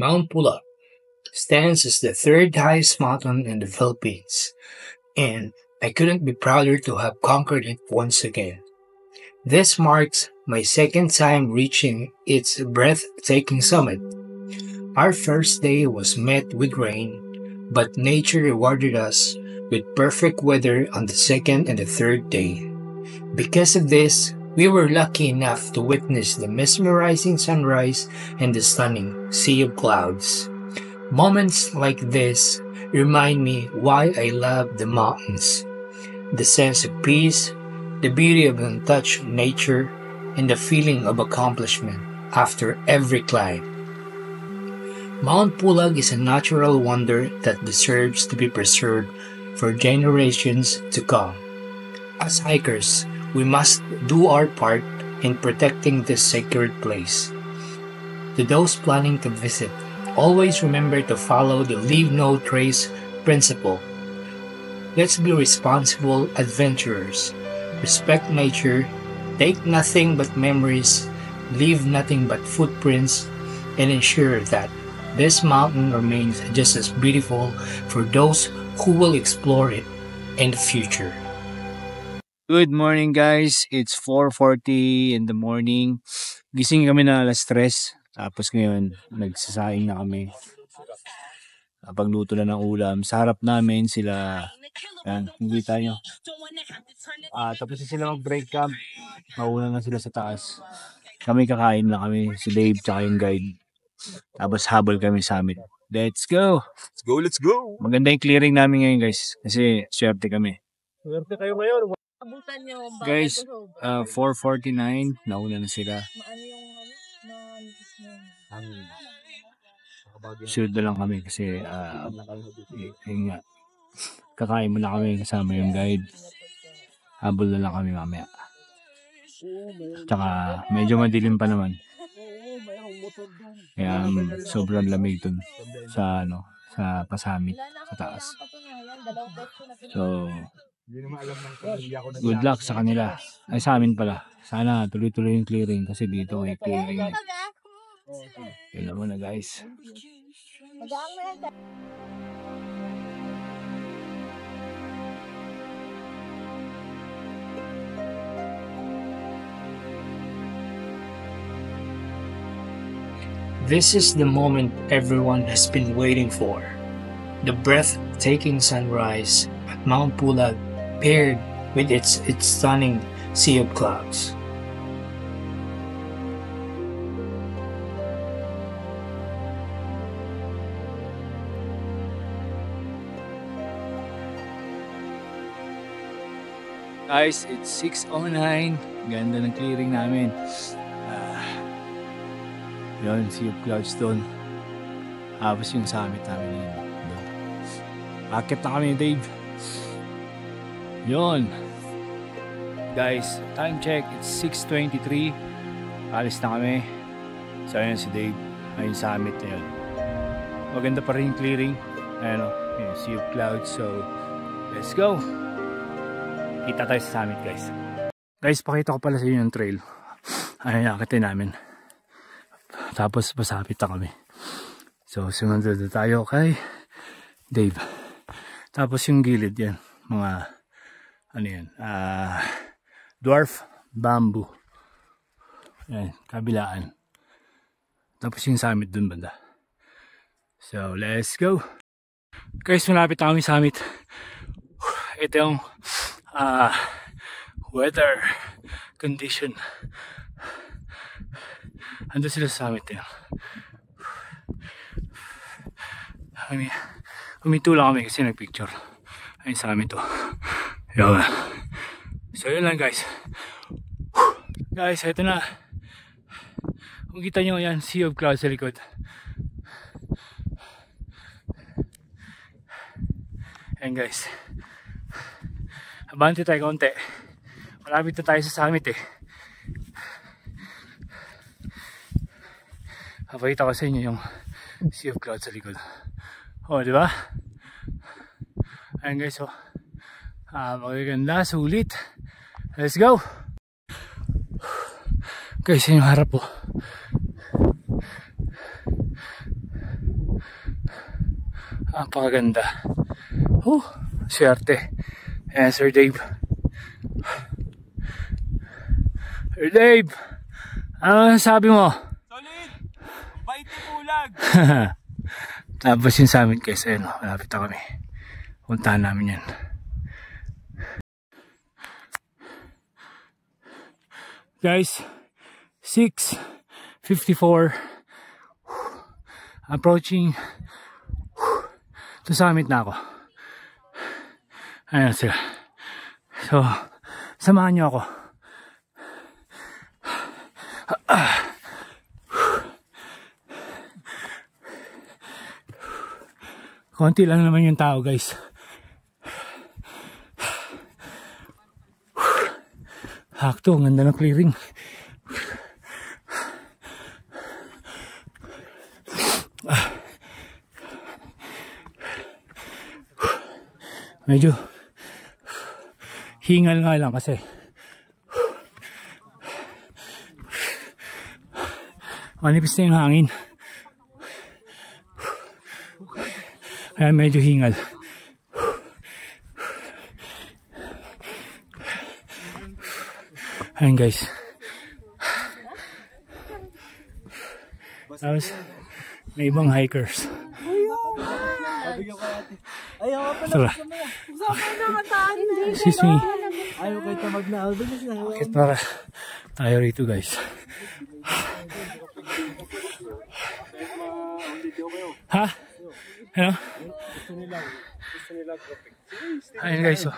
Mount Pulag stands as the third highest mountain in the Philippines, and I couldn't be prouder to have conquered it once again. This marks my second time reaching its breathtaking summit. Our first day was met with rain, but nature rewarded us with perfect weather on the second and the third day. Because of this, we were lucky enough to witness the mesmerizing sunrise and the stunning sea of clouds. Moments like this remind me why I love the mountains. The sense of peace, the beauty of untouched nature, and the feeling of accomplishment after every climb. Mount Pulag is a natural wonder that deserves to be preserved for generations to come. As hikers, we must do our part in protecting this sacred place. To those planning to visit, always remember to follow the leave no trace principle. Let's be responsible adventurers. Respect nature, take nothing but memories, leave nothing but footprints, and ensure that this mountain remains just as beautiful for those who will explore it in the future. Good morning guys, it's 4:40 in the morning. Gising kami na alas 3. Tapos ngayon, nagsasaing na kami. Pagluto na ng ulam. Sa harap namin sila, yan, hindi tayo. Tapos na sila mag-break camp. Mauna na sila sa taas. Kami kakain na kami, si Dave tsaka yung guide. Tapos habol kami sa summit. Let's go! Let's go, let's go! Maganda yung clearing namin ngayon guys. Kasi swerte kami. Swerte kayo ngayon. Guys, 4:49, nauna na sila. Sunod na lang kami kasi yun nga, kakain muna kami kasama yung guide. Habol na lang kami mamaya. Tsaka medyo madilim pa naman. Kaya sobrang lamig dun sa sa pasamit sa taas. So good luck sa kanila. Ay, sa amin pala. Sana tuloy-tuloy yung clearing kasi dito may clearing. Yun muna guys. This is the moment everyone has been waiting for. The breathtaking sunrise at Mount Pulag paired with its stunning sea of clouds. Guys, it's 6:09. Ganda ng clearing namin. Yun, sea of clouds doon. Tapos yung summit namin yun. Akit na kami, Dave. Yun. Guys, time check. It's 6:23. Alis na kami. So, ayan si Dave. Ayun summit na yun. Maganda pa rin yung clearing. Ayan o. Yung sea of clouds. So, let's go. Kita tayo sa summit, guys. Guys, pakita ko pala sa inyo yung trail. Ayan, akitin namin. Tapos, pasapit na kami. So, sunod na tayo kay Dave. Tapos yung gilid yan. Mga, ano yan, dwarf bamboo. Ayan, kabilaan. Tapos yung summit dun banda. So, let's go. Guys, malapit na kami summit. Ito yung weather condition. Ando sila sa summit yan. Huminto lang kami kasi nagpicture. Ayun sa amin to. Yun. So yun lang guys. Guys, ito na. Kung kita nyo yan, sea of clouds sa likod. Ayan guys. Abante tayo konti. Malapit na tayo sa summit eh. Papakita ko sa inyo yung sea of clouds sa likod. Oh, di ba? Ayan guys, oh. Magaganda, sulit. Let's go! Guys, yun yung harap po. Napakaganda. Swerte. Ayan, Sir Dave. Sir Dave, ano sabi mo? Solid! Bait ni Pulag! Tapos yung sa amin guys, ayun, malapit na kami. Puntahan namin yan. Guys, 6:54. Approaching to summit na ako. Ayan sila. So, samahan nyo ako. Konti lang naman yung tao guys. Hakto, ang ganda ng clearing. Medyo hingal nga lang kasi manipis na yung hangin. Kaya medyo hingal. Ayan guys. Tapos may ibang hikers. Tara. Excuse me. Ayaw kayo tamag na album. Bakit para tayo rito guys? Ha? Ano? Ayun guys, oh.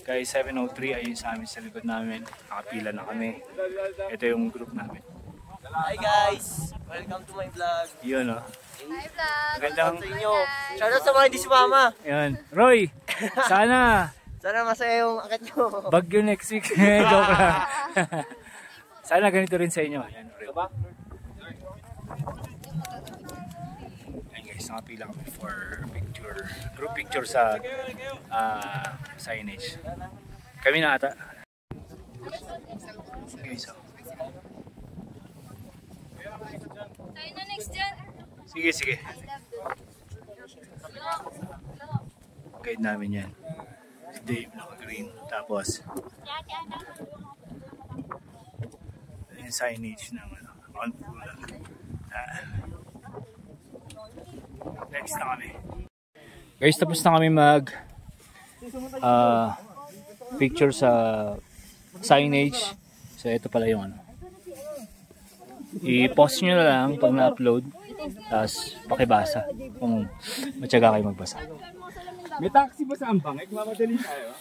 Guys, 7:03 ayun sa amin sa likod namin. Nakapila na kami. Ito yung group namin. Hi guys! Welcome to my vlog. Yun, oh. Hi vlog! Magandang... Sa inyo. Shoutout sa mga hindi sumama. Yan. Roy, sana Sana masaya yung akit nyo. bagyo next week. Joke lang. Sana ganito rin sa inyo. Yan, Roy. Ayan guys, nakapila kami for picture. Group picture sa signage. Kami na ata. Okay, so. Tayo na next dyan. Sige, sige. Guide namin yan. Si Dave naka-green. Tapos yung signage ng on Pulag. Next na kami. Guys, tapos na kami mag picture sa signage. So ito pala yung ano. I-post nyo na lang pag na-upload. Tapos pakibasa kung matyaga kayo magbasa. May taxi ba sa Ambang? Mamadali tayo.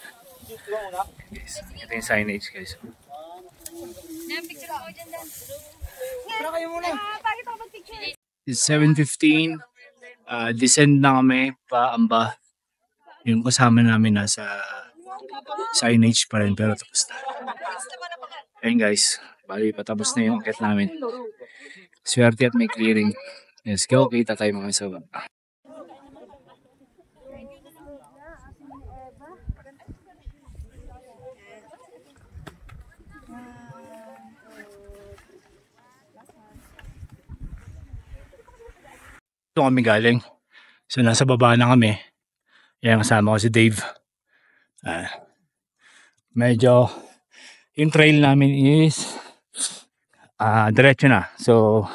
Guys, ito yung signage guys. Picture ako dyan dan. Tara kayo muna. Bakit ako mag-picture? It's 7:15. Descend na kami pa Amba. Yung kasama namin nasa signage pa rin pero tapos na. Ayun guys, bali patapos na yung akit namin. Swerte at may clearing. Let's go, kita tayo mga sa baba. Ito kami galing. So nasa baba na kami. Yan, kasama ko si Dave. Medyo yung trail namin is diretso na. So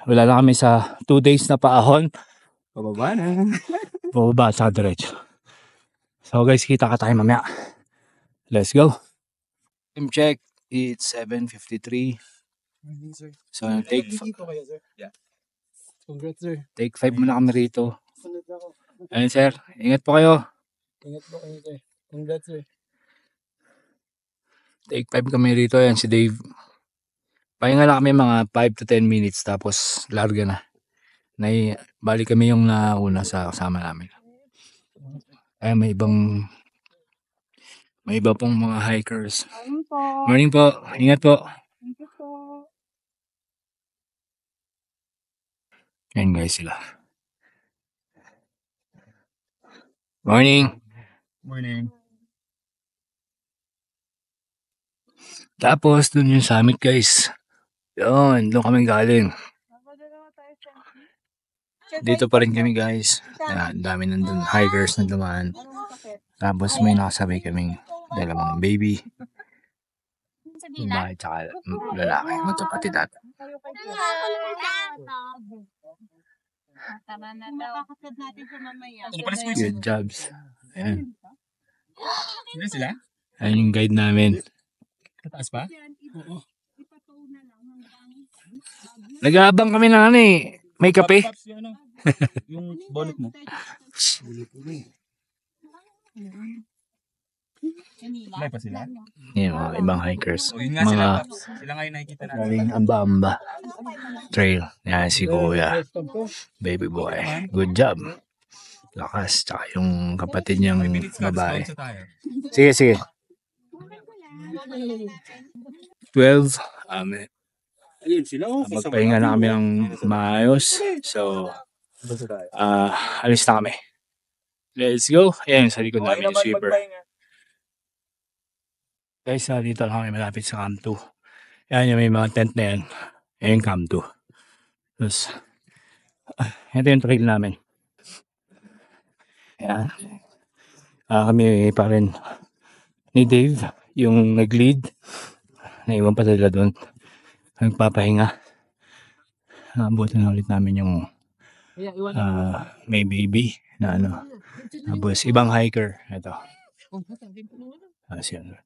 wala na kami sa 2 days na paahon. Pababa na. Bababa sa diretso. So guys, kita ka tayo mamaya. Let's go. Time check. It's 7:53. So take Yeah. Congrats sir. take 5 muna kami rito. Ayun sir, ingat po kayo. Ingat po kayo sir. Congrats sir. Take 5 kami rito. Ayan si Dave. Pahinga lang kami mga 5 to 10 minutes tapos larga na. Balik kami yung nauna sa kasama namin. Ay may iba pong mga hikers. Morning po. Ingat po. Ayan guys sila. Morning. Morning. Tapos dun yung summit guys. Yun, doon kami galing. Dito pa rin kami guys. Ang dami nandun hikers na dumaan. Tapos may nakasabay kaming dalawang baby. Babae tsaka lalaki. Magkapatid ata. Good jobs. Ayan. Sino sila? Ayan yung guide namin. Taas pa? Nag-aabang kami na ano eh. May kape. Paps, yung ano, yung bonnet mo. May pa sila? Yan mga ibang hikers. O yun nga sila, Mga Paps. Sila nga yung nakikita natin. galing amba-amba trail. Yan si Kuya. Baby boy. Good job. Lakas. Tsaka yung kapatid niyang babae. Sponsor tayo. Sige, sige. 12. Ayun sila. Magpahinga na kami ng maayos. So, alis na kami. Let's go. Ayan, sa likod namin yung sweeper. Guys, dito lang kami malapit sa Camp 2. Ayan yung may mga tent na yan. Ayan yung Camp 2. Tapos, ito yung trail namin. Ayan. Kami pa rin ni Dave, yung nag-lead. Naiwan pa sila doon. Nagpapahinga. Nakabutan na ulit namin yung may baby na ano. Tapos ibang hiker. Ito. Yun.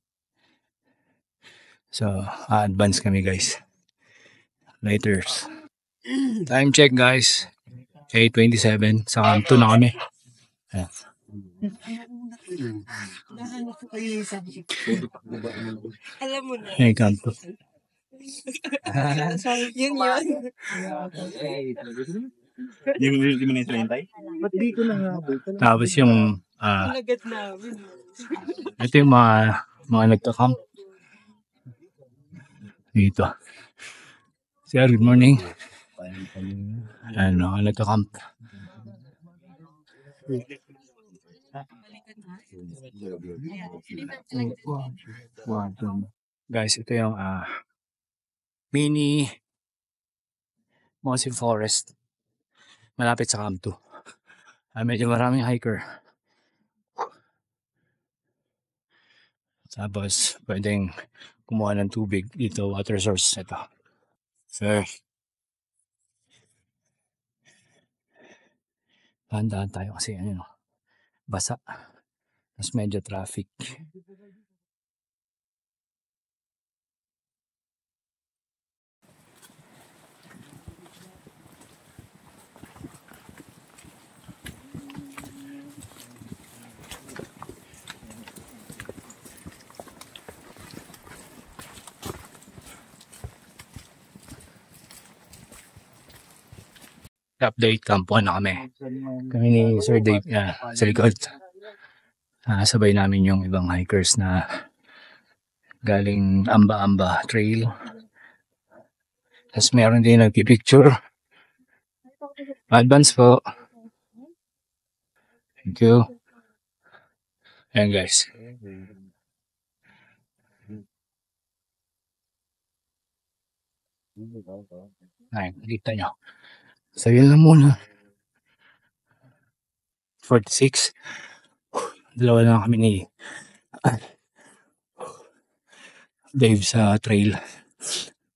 So, advance kami guys. Laters. Time check guys. 8:27. Sa Camp 2 na kami. Ayan. Alam mo na. Ayan, Camp 2. Yun yun. Yung ultimo na yung 30? Ba't di ko nahabol? Tapos yung Agad namin. ito yung mga nagka-camp dito. Sir, good morning. Ayan, mga nagka-camp. Guys, ito yung mini Mossy Forest. Malapit sa Camp 2. Medyo maraming hiker. Tapos, pwedeng kumuha ng tubig dito, water source. Ito. Sir. Dahan-dahan tayo kasi ano, basa. Mas medyo traffic. Update, kampuan na kami. Kami ni Sir Dave sa likod. Sabay namin yung ibang hikers na galing Amba-Amba Trail. Tapos meron din nagpipicture. Advance po. Thank you. Ayan guys. Ayan, kita nyo. So yun lang muna. 46. Dalawa lang kami ni Dave sa trail.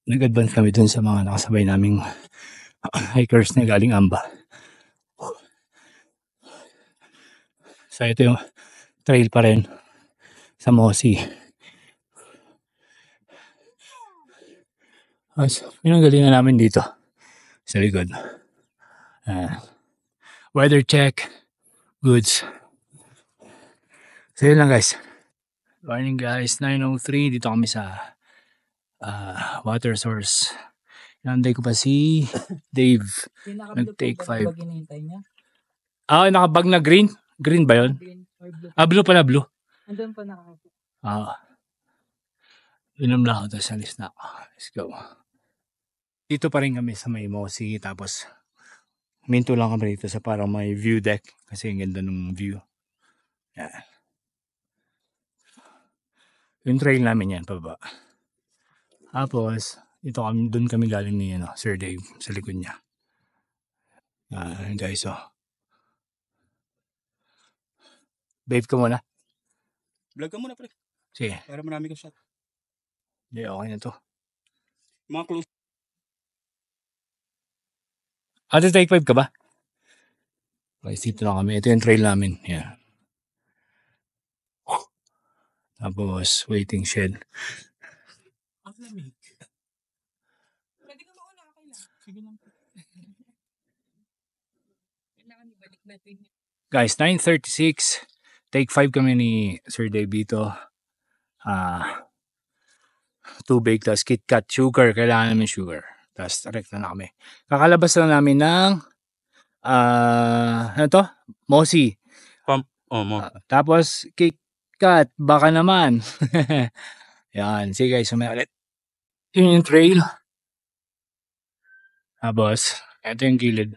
Nag-advance kami dun sa mga nakasabay naming hikers na galing Amba. So ito yung trail pa rin sa Mossy. Pinanggalingan namin dito sa likod. Weather check, goods. So yun lang guys. Morning guys, 9:03. Dito kami sa water source. Inanday ko pa si Dave. Nag-take 5. Nakabag na green. Green ba yun? Blue pala, blue. Andun pa nakakita. Inom lang ako, tapos alis na ako. Let's go. Dito pa rin kami sa may Mossy, tapos minto lang kami dito sa parang may view deck kasi ang ganda ng view. Yan. Yung trail namin yan, pababa. Tapos, Doon kami galing ni Sir Dave sa likod niya. Guys, Babe ka muna. Vlog ka muna, pre. Sige. Para marami ka shot. Hindi, okay na to. Mga close. Ate, take 5 ka ba? Guys, dito na kami. Ito yung trail namin. Yan. Tapos, waiting shed. Ang lamig. Pwede ka mauna, okay lang. Sige lang. Kailangan ibalik natin. Guys, 9:36. Take 5 kami ni Sir Dave dito. Tubig, tapos KitKat, sugar. Kailangan namin sugar. Tapos, rekta na kami. Kakalabas lang namin ng ano to? Mosi. Tapos, KitKat, baka naman. Yan. Sige guys, sumaya ulit. Yun yung trail. Tapos, ito yung gilid.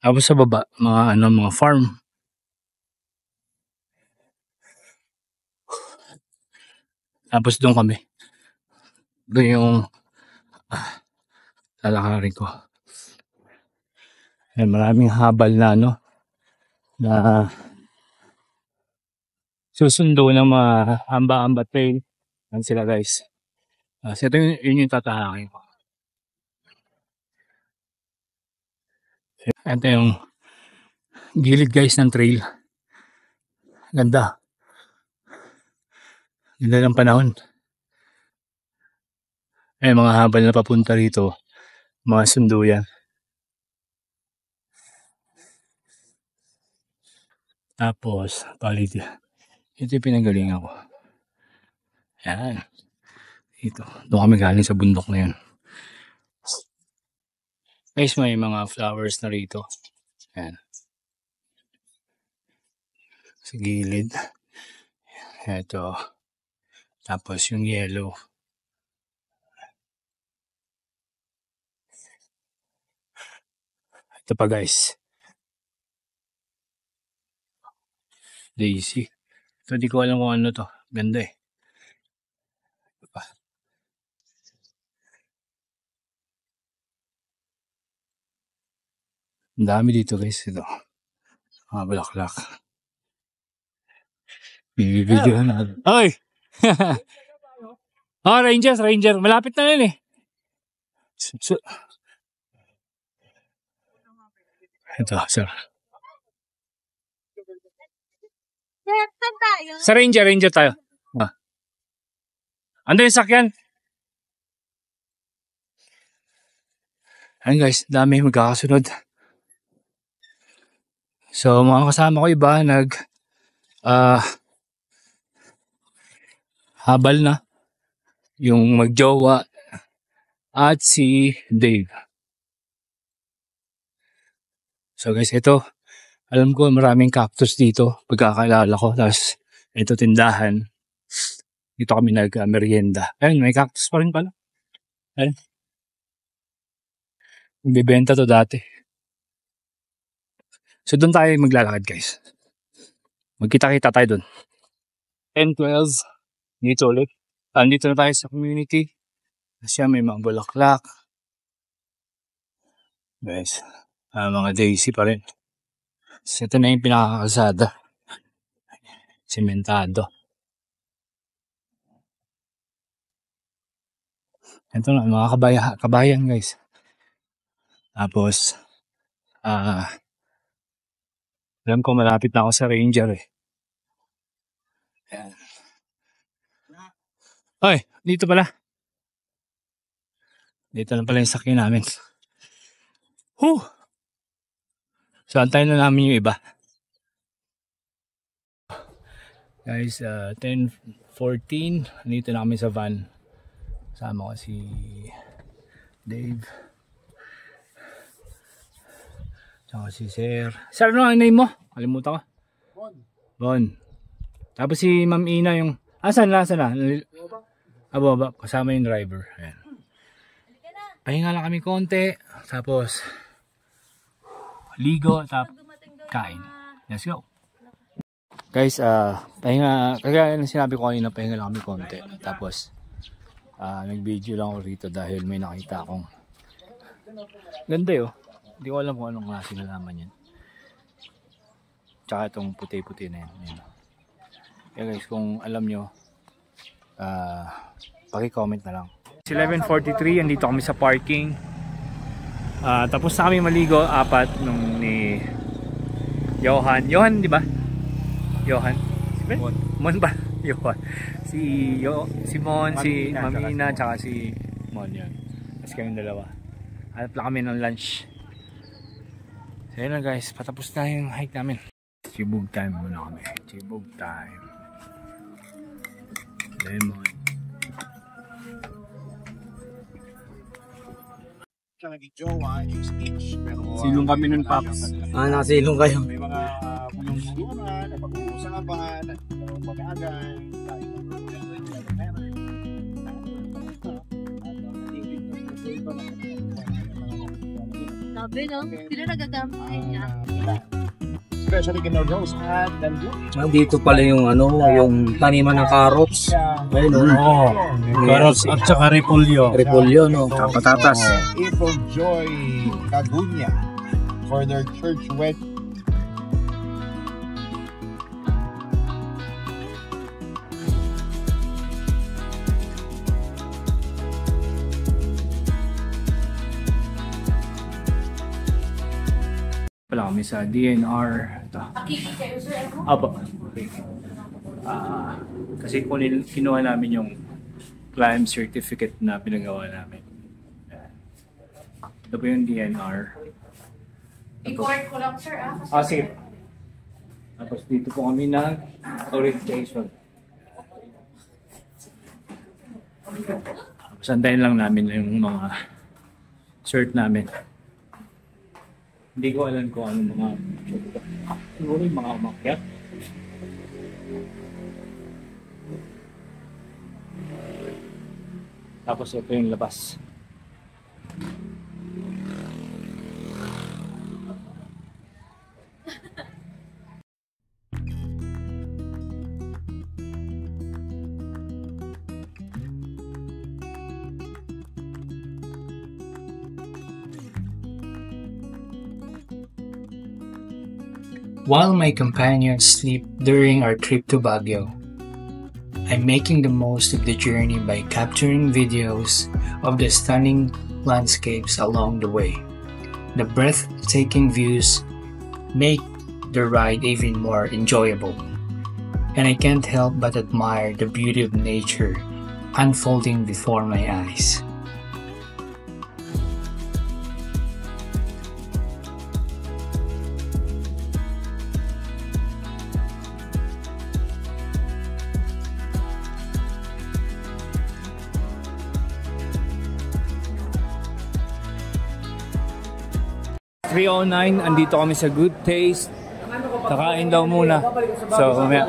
Tapos sa baba, mga farm. Tapos doon kami. Doon yung lalakarin ko. Ayan, maraming habal na na susundo ng mga hamba-hamba trail. Yan sila guys. So ito yun yung tatahakin ko. Ito yung gilid guys ng trail. Ganda. Ganda ng panahon. Mga habal na papunta rito. Mga sundo yan. Tapos, palit yan. Ito yung pinagalingan ko. Yan. Ito. Doon kami galing sa bundok na yun. Guys, may mga flowers na rito. Yan. Sa gilid. Ito. Tapos yung yellow. Ito pa guys. Daisy. Ito di ko alam kung ano to. Ganda eh. Ito pa. Ang dami dito guys. Ito. Mga bulaklak. Bibigyan natin. Oy! Ranger. Malapit na yun eh. Ito, sir. Saan tayo? Sa Ranger tayo. Ando yung sakyan. Ayan guys, dami magkakasunod. So, mga kasama ko iba, habal na. Yung magjowa at si Dave. So guys, ito. Alam ko maraming cactus dito. Pagkakaalala ko. Tapos, ito tindahan. Dito kami nag-merienda. Ayun, may cactus pa rin pala. Ayun. Bibenta to dati. So, doon tayo maglalakad guys. Magkita-kita tayo doon. 10-12. Dito ulit. Andito na tayo sa community. Kasi may mga bulaklak. Guys, mga daisy pa rin. So, ito na yung pinakakalsada. Sementado. Ito na, mga kabayan guys. Tapos, alam ko malapit na ako sa Ranger eh. Ayan. Oy, dito pala. Dito na pala yung sakyan namin. So, antayin na namin yung iba. Guys, 10:14. Dito na kami sa van. Kasama ko si Dave. Tsaka si Sir. Sir, ano ang name mo? Kalimutan ko. Bon. Tapos si Ma'am Ina yung... Saan na? Baba. Kasama yung driver. Ayan. Pahinga lang kami konti. Tapos, ligo. Tapos, kain. Let's go. Guys, pahinga, kaya sinabi ko kanina, pahinga lang kami konti. Tapos, nag-video lang ako rito dahil may nakita akong ganda yun. Hindi ko alam kung anong klase na laman yan. Tsaka itong puti-puti na yan. Kaya guys, kung alam nyo, paki-comment na lang. 11:43, andito kami sa parking. Tapos na kami maligo, 4 nung ni Johan. Johan, di ba? Johan? Mon ba? Johan. Si Mon, si Mamina, tsaka si Mon yun. Tapos kami dalawa. Hanap lang kami ng lunch. So yun na guys, patapos na yung hike namin. Chibog time muna kami. Chibog time. Lemon. Silong kami nun, Paps. Nakasilong kayo. May mga bulong-bulungan, napag-uusapan, pag-agan, Sabi, no? Sila nagagamit niya. Especially kina Rose at Dandu. Nandito pala yung yung taniman ng carrots. Ayun, Carrots at saka repolyo. repolyo, no? Patatas. April Joy Cagunya for their church wedding. Pala kami sa DNR. Ito. Apo. Kasi kinuha namin yung climb certificate na pinagawa namin. Ito po yung DNR. I-court ko lang, sir, Sige. Tapos dito po kami ng orientation. Tapos antayin lang namin yung mga cert namin. Hindi ko alam kung ano mga siguro yung mga umakyat. Tapos ito yung labas. While my companions sleep during our trip to Baguio, I'm making the most of the journey by capturing videos of the stunning landscapes along the way. The breathtaking views make the ride even more enjoyable, and I can't help but admire the beauty of nature unfolding before my eyes. .309, andito kami sa Good Taste. Kakain daw muna. So, mamaya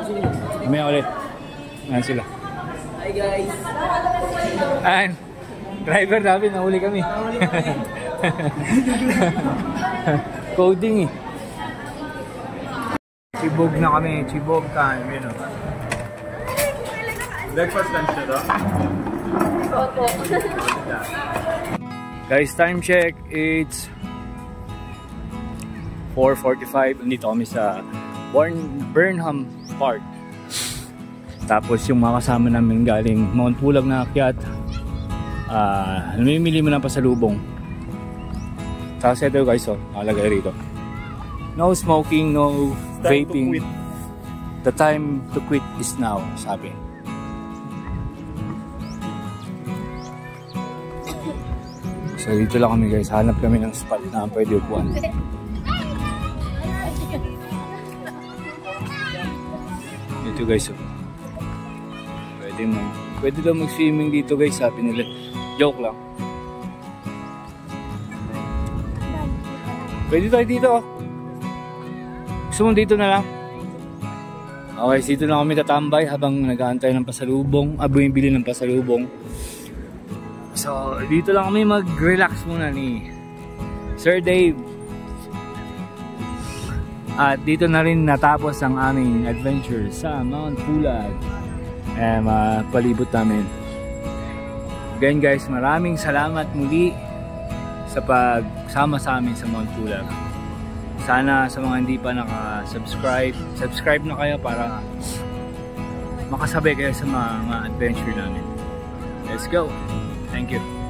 ulit. Ayan sila. Hi guys! Ayan. Driver namin, nahuli kami. Coding eh. Chibog na kami. Chibog time. You know. Breakfast lunch na to? Opo. Guys, time check. It's 4:45. Nandito kami sa Burnham Park. Tapos yung mga kasama namin galing Mount Pulag na akyat, namimili mo ng pasalubong. Tapos ito guys, nakalagay rito. No smoking, no vaping. The time to quit is now, sabi. So dito lang kami guys, hanap kami ng spot na pwede upuan. Dito guys, pwede daw mag-swimming dito guys, sabi nila. Joke lang. Pwede tayo dito. Gusto mo dito na lang? Okay, dito na kami tatambay habang nag-aantay ng pasalubong, bumibili ng pasalubong. So, dito lang kami mag-relax muna ni Sir Dave. At dito na rin natapos ang aming adventure sa Mount Pulag. Palibot namin. Again guys, maraming salamat muli sa pagsama sa amin sa Mount Pulag. Sana sa mga hindi pa naka-subscribe, subscribe na kayo para makasabay kayo sa mga adventure namin. Let's go! Thank you!